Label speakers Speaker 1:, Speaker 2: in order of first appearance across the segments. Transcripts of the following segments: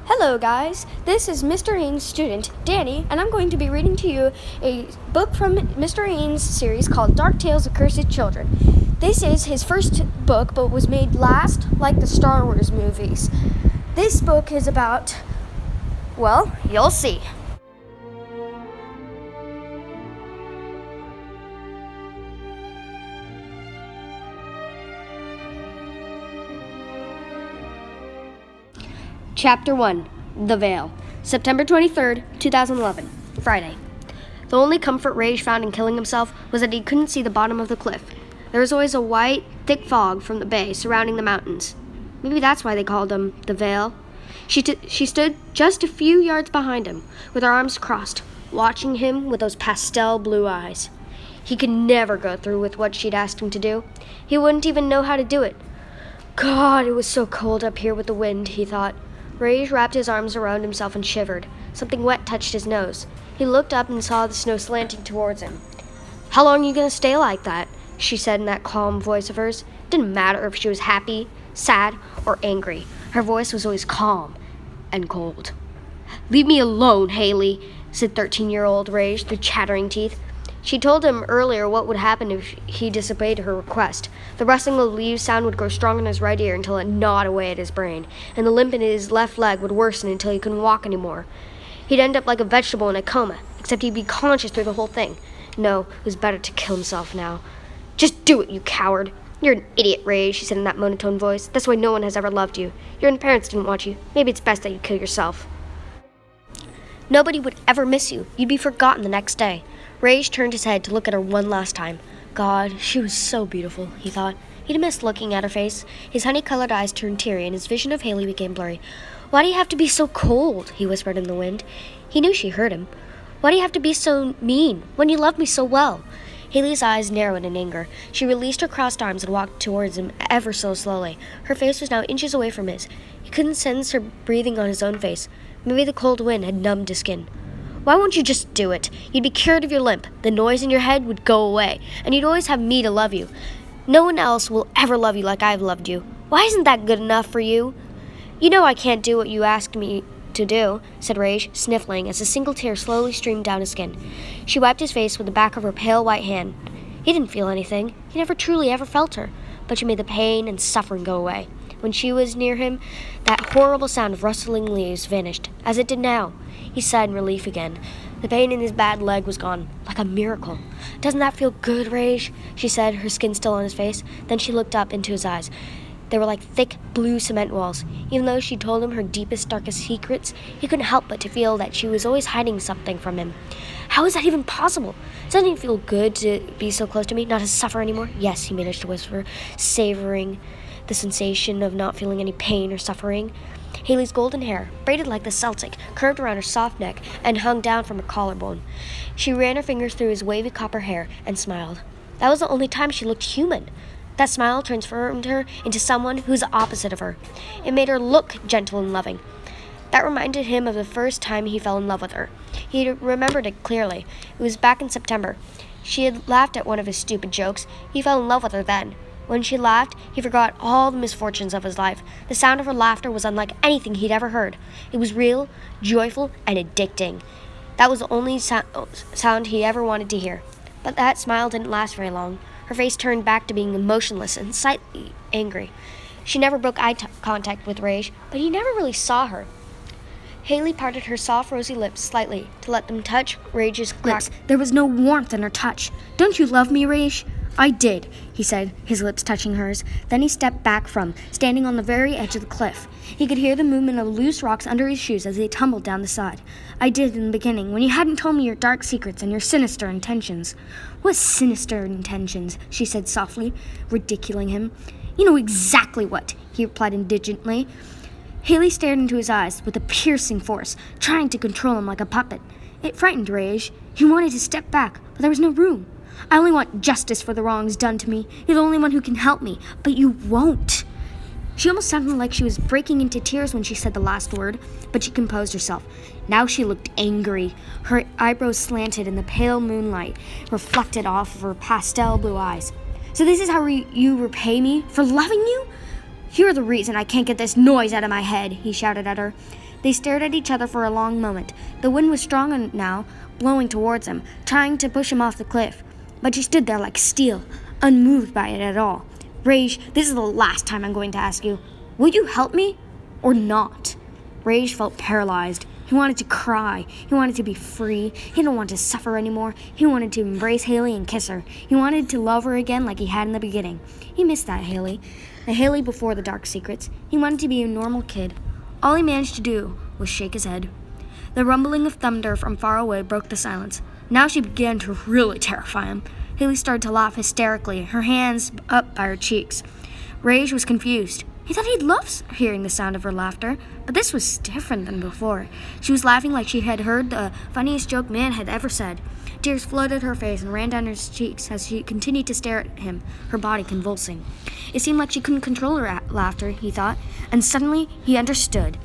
Speaker 1: Hello guys, this is Mr. Aeen's student, Danny, and I'm going to be reading to you a book from Mr. Aeen's series called Dark Tales of Cursed Children. This is his first book, but was made last like the Star Wars movies. This book is about, well, you'll see. Chapter 1, The Veil, September 23rd, 2011, Friday. The only comfort Rage found in killing himself was that he couldn't see the bottom of the cliff. There was always a white, thick fog from the bay surrounding the mountains. Maybe that's why they called him The Veil. She stood just a few yards behind him, with her arms crossed, watching him with those pastel blue eyes. He could never go through with what she'd asked him to do. He wouldn't even know how to do it. God, it was so cold up here with the wind, he thought. Rage wrapped his arms around himself and shivered. Something wet touched his nose. He looked up and saw the snow slanting towards him. "How long are you going to stay like that?" she said in that calm voice of hers. It didn't matter if she was happy, sad, or angry. Her voice was always calm and cold. "Leave me alone, Haley," said 13-year-old Rage through chattering teeth. She told him earlier what would happen if he disobeyed her request. The rustling of leaves sound would grow strong in his right ear until it gnawed away at his brain, and the limp in his left leg would worsen until he couldn't walk anymore. He'd end up like a vegetable in a coma, except he'd be conscious through the whole thing. No, it was better to kill himself now. "Just do it, you coward. You're an idiot, Rage," she said in that monotone voice. "That's why no one has ever loved you. Your own parents didn't want you. Maybe it's best that you kill yourself. Nobody would ever miss you. You'd be forgotten the next day." Rage turned his head to look at her one last time. God, she was so beautiful, he thought. He'd missed looking at her face. His honey-colored eyes turned teary, and his vision of Haley became blurry. "Why do you have to be so cold?" he whispered in the wind. He knew she heard him. "Why do you have to be so mean, when you love me so well?" Haley's eyes narrowed in anger. She released her crossed arms and walked towards him ever so slowly. Her face was now inches away from his. He couldn't sense her breathing on his own face. Maybe the cold wind had numbed his skin. "Why won't you just do it? You'd be cured of your limp. The noise in your head would go away, and you'd always have me to love you. No one else will ever love you like I've loved you. Why isn't that good enough for you?" "You know I can't do what you asked me to do," said Rage, sniffling as a single tear slowly streamed down his skin. She wiped his face with the back of her pale white hand. He didn't feel anything. He never truly ever felt her, but she made the pain and suffering go away. When she was near him, that horrible sound of rustling leaves vanished, as it did now. He sighed in relief again. The pain in his bad leg was gone, like a miracle. "Doesn't that feel good, Rage?" she said, her skin still on his face. Then she looked up into his eyes. They were like thick, blue cement walls. Even though she told him her deepest, darkest secrets, he couldn't help but to feel that she was always hiding something from him. "How is that even possible? Doesn't it feel good to be so close to me, not to suffer anymore?" "Yes," he managed to whisper, savoring the sensation of not feeling any pain or suffering. Haley's golden hair, braided like the Celtic, curved around her soft neck and hung down from her collarbone. She ran her fingers through his wavy copper hair and smiled. That was the only time she looked human. That smile transformed her into someone who was the opposite of her. It made her look gentle and loving. That reminded him of the first time he fell in love with her. He remembered it clearly. It was back in September. She had laughed at one of his stupid jokes. He fell in love with her then. When she laughed, he forgot all the misfortunes of his life. The sound of her laughter was unlike anything he'd ever heard. It was real, joyful, and addicting. That was the only sound he ever wanted to hear. But that smile didn't last very long. Her face turned back to being emotionless and slightly angry. She never broke eye contact with Rage, but he never really saw her. Haley parted her soft, rosy lips slightly to let them touch Rage's lips. There was no warmth in her touch. "Don't you love me, Rage?" "I did," he said, his lips touching hers. Then he stepped back standing on the very edge of the cliff. He could hear the movement of loose rocks under his shoes as they tumbled down the side. "I did in the beginning, when you hadn't told me your dark secrets and your sinister intentions." "What sinister intentions?" she said softly, ridiculing him. "You know exactly what," he replied indignantly. Haley stared into his eyes with a piercing force, trying to control him like a puppet. It frightened Rage. He wanted to step back, but there was no room. "I only want justice for the wrongs done to me. You're the only one who can help me, but you won't." She almost sounded like she was breaking into tears when she said the last word, but she composed herself. Now she looked angry. Her eyebrows slanted in the pale moonlight, reflected off of her pastel blue eyes. "So this is how you repay me for loving you? You're the reason I can't get this noise out of my head," he shouted at her.
Speaker 2: They stared at each other for a long moment. The wind was strong now, blowing towards him, trying to push him off the cliff. But she stood there like steel, unmoved by it at all. Rage, this is the last time I'm going to ask you. Will you help me or not? Rage felt paralyzed. He wanted to cry. He wanted to be free. He didn't want to suffer anymore. He wanted to embrace Haley and kiss her. He wanted to love her again like he had in the beginning. He missed that Haley. The Haley before the dark secrets. He wanted to be a normal kid. All he managed to do was shake his head. The rumbling of thunder from far away broke the silence. Now she began to really terrify him. Haley started to laugh hysterically, her hands up by her cheeks. Rage was confused. He thought he'd love hearing the sound of her laughter, but this was different than before. She was laughing like she had heard the funniest joke man had ever said. Tears flooded her face and ran down her cheeks as she continued to stare at him, her body convulsing. It seemed like she couldn't control her laughter, he thought, and suddenly he understood.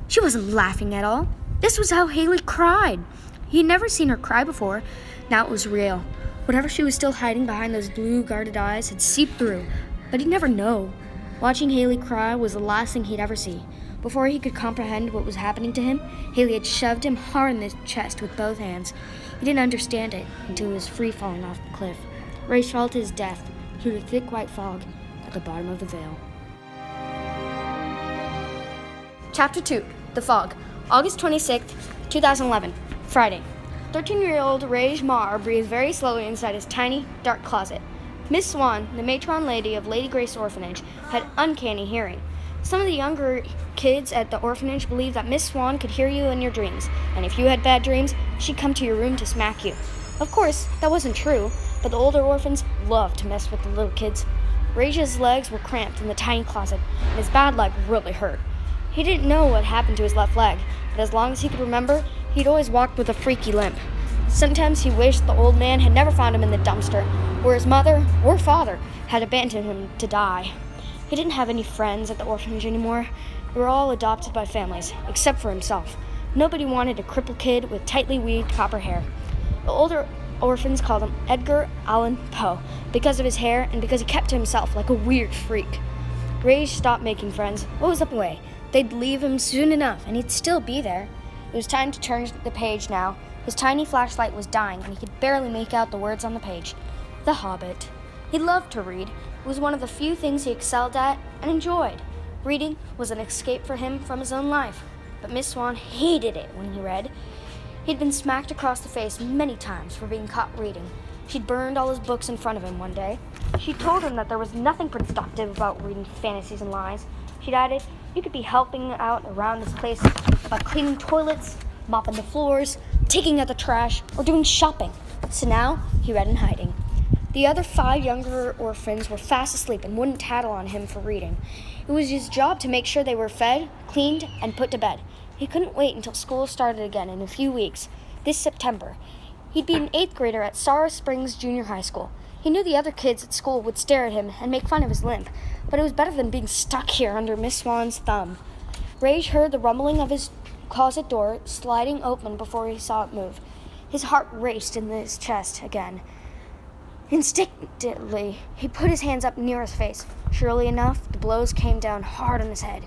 Speaker 2: She wasn't laughing at all. This was how Haley cried. He had never seen her cry before. Now it was real. Whatever she was still hiding behind those blue guarded eyes had seeped through, but he'd never know. Watching Haley cry was the last thing he'd ever see. Before he could comprehend what was happening to him, Haley had shoved him hard in the chest with both hands. He didn't understand it until he was free falling off the cliff. Rage felt his death through the thick white fog at the bottom of the veil.
Speaker 1: Chapter 2. The Fog. August 26th, 2011. Friday. 13-year-old Rage Marr breathed very slowly inside his tiny, dark closet. Miss Swan, the matron lady of Lady Grace Orphanage, had uncanny hearing. Some of the younger kids at the orphanage believed that Miss Swan could hear you in your dreams, and if you had bad dreams, she'd come to your room to smack you. Of course, that wasn't true, but the older orphans loved to mess with the little kids. Rage's legs were cramped in the tiny closet, and his bad leg really hurt. He didn't know what happened to his left leg, but as long as he could remember, he'd always walked with a freaky limp. Sometimes he wished the old man had never found him in the dumpster, where his mother or father had abandoned him to die. He didn't have any friends at the orphanage anymore. They were all adopted by families, except for himself. Nobody wanted a crippled kid with tightly weaved copper hair. The older orphans called him Edgar Allan Poe because of his hair and because he kept to himself like a weird freak. Rage stopped making friends. What was up way? They'd leave him soon enough, and he'd still be there. It was time to turn the page now. His tiny flashlight was dying, and he could barely make out the words on the page. The Hobbit. He loved to read. It was one of the few things he excelled at and enjoyed. Reading was an escape for him from his own life, but Miss Swan hated it when he read. He'd been smacked across the face many times for being caught reading. She'd burned all his books in front of him one day. She told him that there was nothing productive about reading fantasies and lies. She'd added, you could be helping out around this place by cleaning toilets, mopping the floors, taking out the trash, or doing shopping. So now he read in hiding. The other 5 younger orphans were fast asleep and wouldn't tattle on him for reading. It was his job to make sure they were fed, cleaned, and put to bed. He couldn't wait until school started again in a few weeks, this September. He'd be an 8th grader at Sorrow Springs Junior High School. He knew the other kids at school would stare at him and make fun of his limp, but it was better than being stuck here under Miss Swan's thumb. Rage heard the rumbling of his closet door sliding open before he saw it move. His heart raced in his chest again. Instinctively, he put his hands up near his face. Surely enough, the blows came down hard on his head.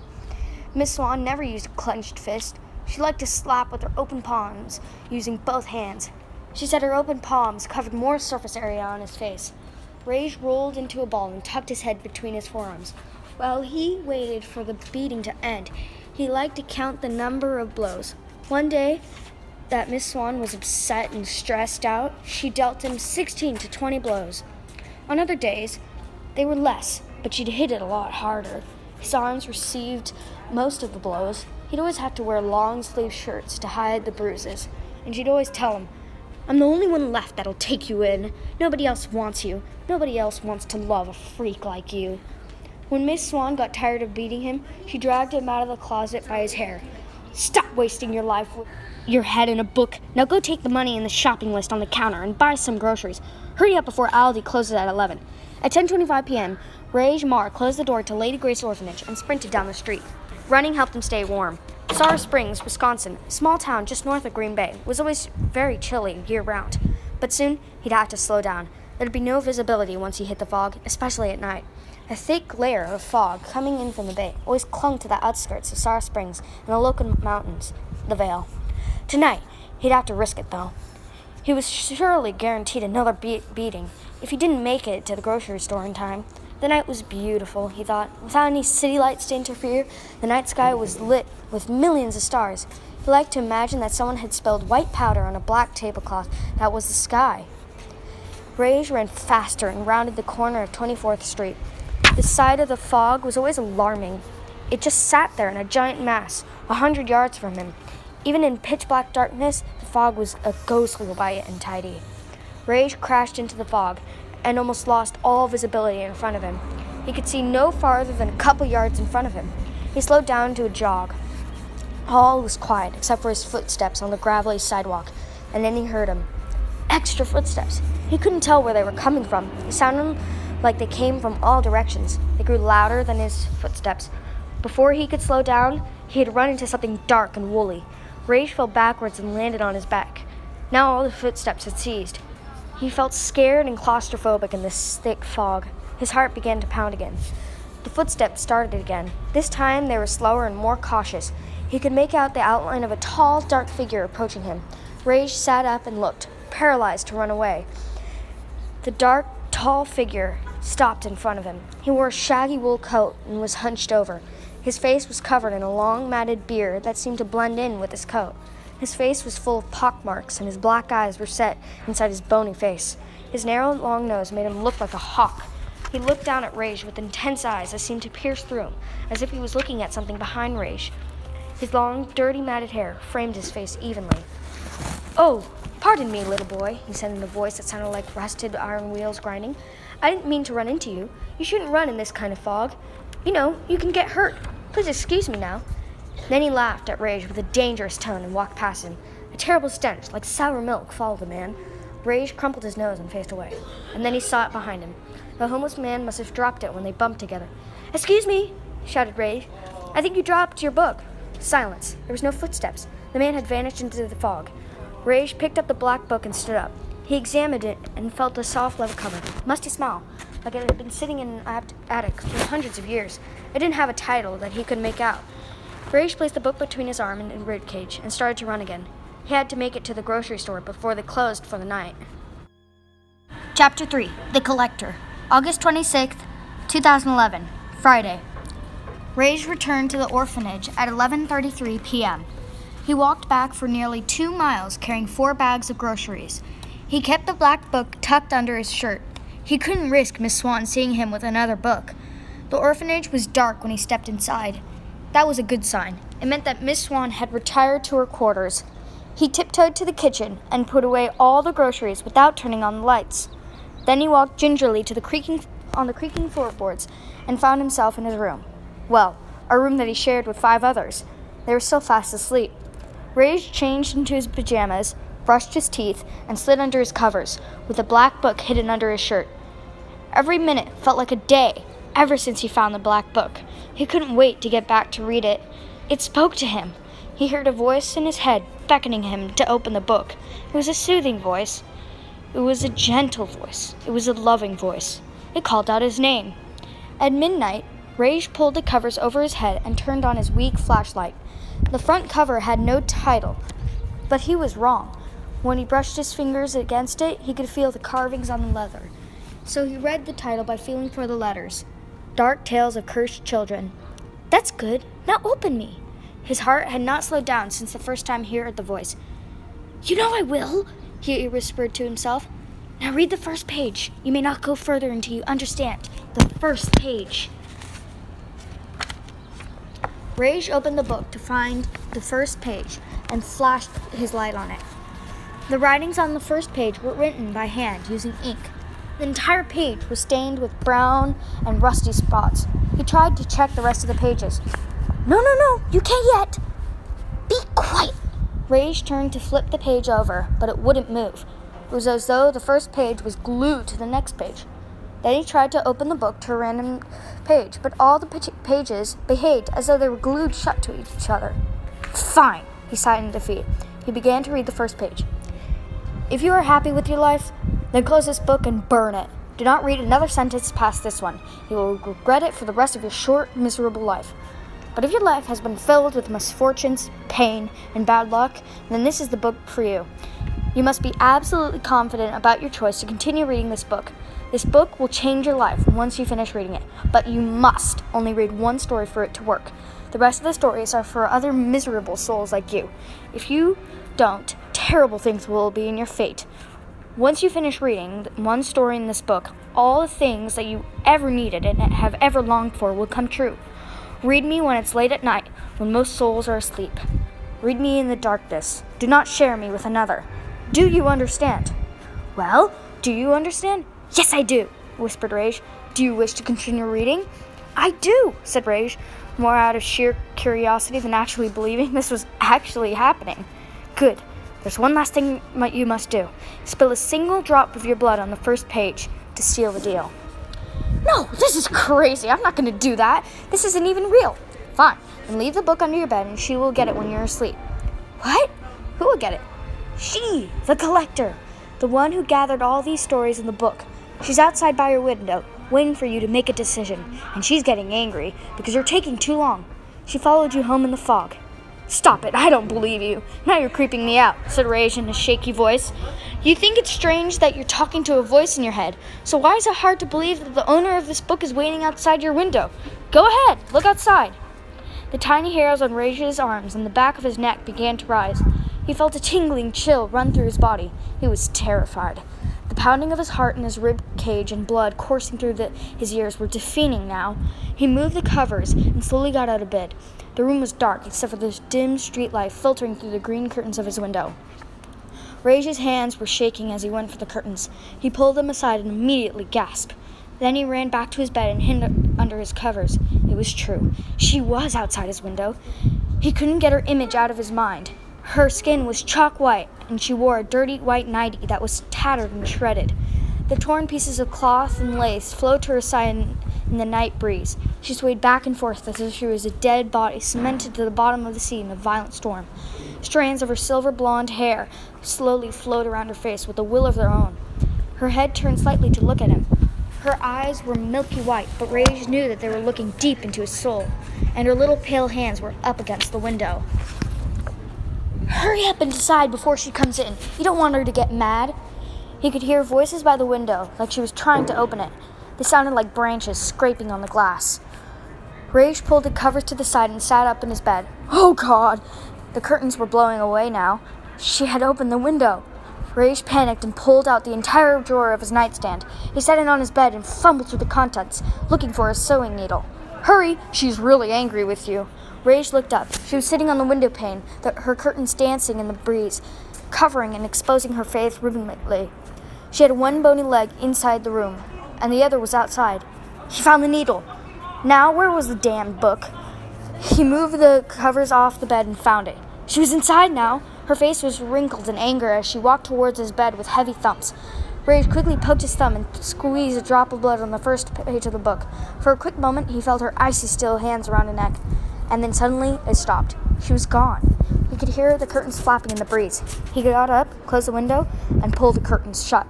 Speaker 1: Miss Swan never used a clenched fist. She liked to slap with her open palms, using both hands. She said her open palms covered more surface area on his face. Rage rolled into a ball and tucked his head between his forearms. While he waited for the beating to end, he liked to count the number of blows. One day that Miss Swan was upset and stressed out, she dealt him 16 to 20 blows. On other days, they were less, but she'd hit it a lot harder. His arms received most of the blows. He'd always have to wear long-sleeve shirts to hide the bruises, and she'd always tell him, I'm the only one left that'll take you in. Nobody else wants you. Nobody else wants to love a freak like you. When Miss Swan got tired of beating him, she dragged him out of the closet by his hair. Stop wasting your life with your head in a book. Now go take the money in the shopping list on the counter and buy some groceries. Hurry up before Aldi closes at 11. At 10:25 p.m., Rage Marr closed the door to Lady Grace Orphanage and sprinted down the street. Running helped him stay warm. Sorrow Springs, Wisconsin, a small town just north of Green Bay, was always very chilly year-round. But soon, he'd have to slow down. There'd be no visibility once he hit the fog, especially at night.
Speaker 2: A thick layer of fog coming in from the bay always clung to the outskirts of Sar Springs and the local mountains, the Vale. Tonight, he'd have to risk it, though. He was surely guaranteed another beating if he didn't make it to the grocery store in time. The night was beautiful, he thought. Without any city lights to interfere, the night sky was lit with millions of stars. He liked to imagine that someone had spilled white powder on a black tablecloth that was the sky. Rage ran faster and rounded the corner of 24th Street. The sight of the fog was always alarming. It just sat there in a giant mass, 100 yards from him. Even in pitch-black darkness, the fog was a ghostly white and tidy. Rage crashed into the fog and almost lost all visibility in front of him. He could see no farther than a couple yards in front of him. He slowed down to a jog. All was quiet except for his footsteps on the gravelly sidewalk, and then he heard them. Extra footsteps. He couldn't tell where they were coming from. It sounded like they came from all directions. They grew louder than his footsteps. Before he could slow down, he had run into something dark and woolly. Rage fell backwards and landed on his back. Now all the footsteps had ceased. He felt scared and claustrophobic in this thick fog. His heart began to pound again. The footsteps started again. This time they were slower and more cautious. He could make out the outline of a tall, dark figure approaching him. Rage sat up and looked, paralyzed to run away. The dark, tall figure stopped in front of him. He wore a shaggy wool coat and was hunched over. His face was covered in a long, matted beard that seemed to blend in with his coat. His face was full of pockmarks, and his black eyes were set inside his bony face. His narrow, long nose made him look like a hawk. He looked down at Rage with intense eyes that seemed to pierce through him, as if he was looking at something behind Rage. His long, dirty, matted hair framed his face evenly. "Oh, pardon me, little boy," he said in a voice that sounded like rusted iron wheels grinding. "I didn't mean to run into you. You shouldn't run in this kind of fog. You know, you can get hurt. Please excuse me now." Then he laughed at Rage with a dangerous tone and walked past him. A terrible stench, like sour milk, followed the man. Rage crumpled his nose and faced away. And then he saw it behind him. The homeless man must have dropped it when they bumped together. "Excuse me," shouted Rage. "I think you dropped your book." Silence. There was no footsteps. The man had vanished into the fog. Rage picked up the black book and stood up. He examined it and felt the soft leather cover. Musty smell, like it had been sitting in an attic for hundreds of years. It didn't have a title that he could make out. Rage placed the book between his arm and his ribcage and started to run again. He had to make it to the grocery store before they closed for the night. Chapter 3. The Collector. August 26th, 2011. Friday. Rage returned to the orphanage at 11:33 p.m. He walked back for nearly 2 miles carrying 4 bags of groceries. He kept the black book tucked under his shirt. He couldn't risk Miss Swan seeing him with another book. The orphanage was dark when he stepped inside. That was a good sign. It meant that Miss Swan had retired to her quarters. He tiptoed to the kitchen and put away all the groceries without turning on the lights. Then he walked gingerly to the creaking floorboards and found himself in his room. Well, a room that he shared with 5 others. They were still fast asleep. Rage changed into his pajamas, brushed his teeth, and slid under his covers, with the black book hidden under his shirt. Every minute felt like a day, ever since he found the black book. He couldn't wait to get back to read it. It spoke to him. He heard a voice in his head beckoning him to open the book. It was a soothing voice. It was a gentle voice. It was a loving voice. It called out his name. At midnight, Rage pulled the covers over his head and turned on his weak flashlight. The front cover had no title, but he was wrong. When he brushed his fingers against it, he could feel the carvings on the leather. So he read the title by feeling for the letters. Dark Tales of Cursed Children. That's good. Now open me. His heart had not slowed down since the first time he heard the voice. "You know I will," he whispered to himself. "Now read the first page. You may not go further until you understand. The first page." Rage opened the book to find the first page and flashed his light on it. The writings on the first page were written by hand using ink. The entire page was stained with brown and rusty spots. He tried to check the rest of the pages. No, you can't yet. Be quiet. Rage turned to flip the page over, but it wouldn't move. It was as though the first page was glued to the next page. Then he tried to open the book to a random page, but all the pages behaved as though they were glued shut to each other. Fine, he sighed in defeat. He began to read the first page. "If you are happy with your life, then close this book and burn it. Do not read another sentence past this one. You will regret it for the rest of your short, miserable life. But if your life has been filled with misfortunes, pain, and bad luck, then this is the book for you. You must be absolutely confident about your choice to continue reading this book. This book will change your life once you finish reading it, but you must only read one story for it to work. The rest of the stories are for other miserable souls like you. If you don't, terrible things will be in your fate. Once you finish reading one story in this book, all the things that you ever needed and have ever longed for will come true. Read me when it's late at night, when most souls are asleep. Read me in the darkness. Do not share me with another. Do you understand? Well, do you understand? Yes, I do, whispered Rage. Do you wish to continue reading? I do, said Rage, more out of sheer curiosity than actually believing this was actually happening. Good. There's one last thing you must do. Spill a single drop of your blood on the first page to seal the deal. No, this is crazy. I'm not going to do that. This isn't even real. Fine. Then leave the book under your bed and she will get it when you're asleep. What? Who will get it? She, the collector. The one who gathered all these stories in the book. She's outside by your window, waiting for you to make a decision, and she's getting angry because you're taking too long. She followed you home in the fog. Stop it, I don't believe you. Now you're creeping me out, said Rage in a shaky voice. You think it's strange that you're talking to a voice in your head, so why is it hard to believe that the owner of this book is waiting outside your window? Go ahead, look outside. The tiny hairs on Rage's arms and the back of his neck began to rise. He felt a tingling chill run through his body. He was terrified. The pounding of his heart in his rib cage and blood coursing through his ears were deafening now. He moved the covers and slowly got out of bed. The room was dark except for the dim street light filtering through the green curtains of his window. Rage's hands were shaking as he went for the curtains. He pulled them aside and immediately gasped. Then he ran back to his bed and hid under his covers. It was true. She was outside his window. He couldn't get her image out of his mind. Her skin was chalk white, and she wore a dirty white nightie that was tattered and shredded. The torn pieces of cloth and lace flowed to her side in the night breeze. She swayed back and forth as if she was a dead body cemented to the bottom of the sea in a violent storm. Strands of her silver blonde hair slowly flowed around her face with a will of their own. Her head turned slightly to look at him. Her eyes were milky white, but Rage knew that they were looking deep into his soul, and her little pale hands were up against the window. Hurry up and decide before she comes in. You don't want her to get mad. He could hear voices by the window, like she was trying to open it. They sounded like branches scraping on the glass. Rage pulled the covers to the side and sat up in his bed. Oh, God! The curtains were blowing away now. She had opened the window. Rage panicked and pulled out the entire drawer of his nightstand. He sat in on his bed and fumbled through the contents, looking for a sewing needle. Hurry! She's really angry with you. Rage looked up. She was sitting on the window pane, her curtains dancing in the breeze, covering and exposing her face rhythmically. She had one bony leg inside the room, and the other was outside. He found the needle. Now, where was the damned book? He moved the covers off the bed and found it. She was inside now. Her face was wrinkled in anger as she walked towards his bed with heavy thumps. Rage quickly poked his thumb and squeezed a drop of blood on the first page of the book. For a quick moment, he felt her icy still hands around her neck. And then suddenly, it stopped. She was gone. He could hear the curtains flapping in the breeze. He got up, closed the window, and pulled the curtains shut.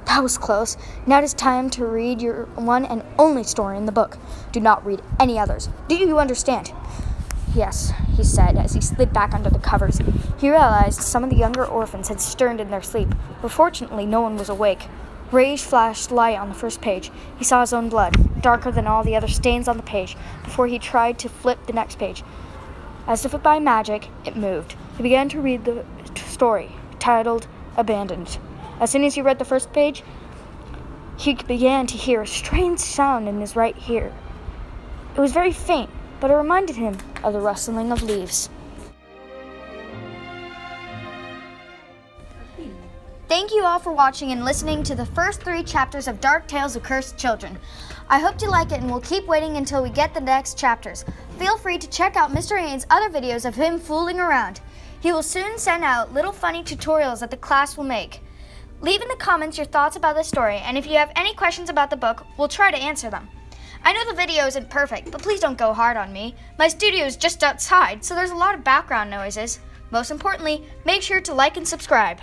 Speaker 2: That was close. Now it is time to read your one and only story in the book. Do not read any others. Do you understand? Yes, he said as he slid back under the covers. He realized some of the younger orphans had stirred in their sleep, but fortunately no one was awake. Rage flashed light on the first page. He saw his own blood, darker than all the other stains on the page, before he tried to flip the next page. As if by magic, it moved. He began to read the story, titled Abandoned. As soon as he read the first page, he began to hear a strange sound in his right ear. It was very faint, but it reminded him of the rustling of leaves. Thank you all for watching and listening to the first 3 chapters of Dark Tales of Cursed Children. I hope you like it and we'll keep waiting until we get the next chapters. Feel free to check out Mr. Aeen's other videos of him fooling around. He will soon send out little funny tutorials that the class will make. Leave in the comments your thoughts about the story, and if you have any questions about the book, we'll try to answer them. I know the video isn't perfect, but please don't go hard on me. My studio is just outside, so there's a lot of background noises. Most importantly, make sure to like and subscribe.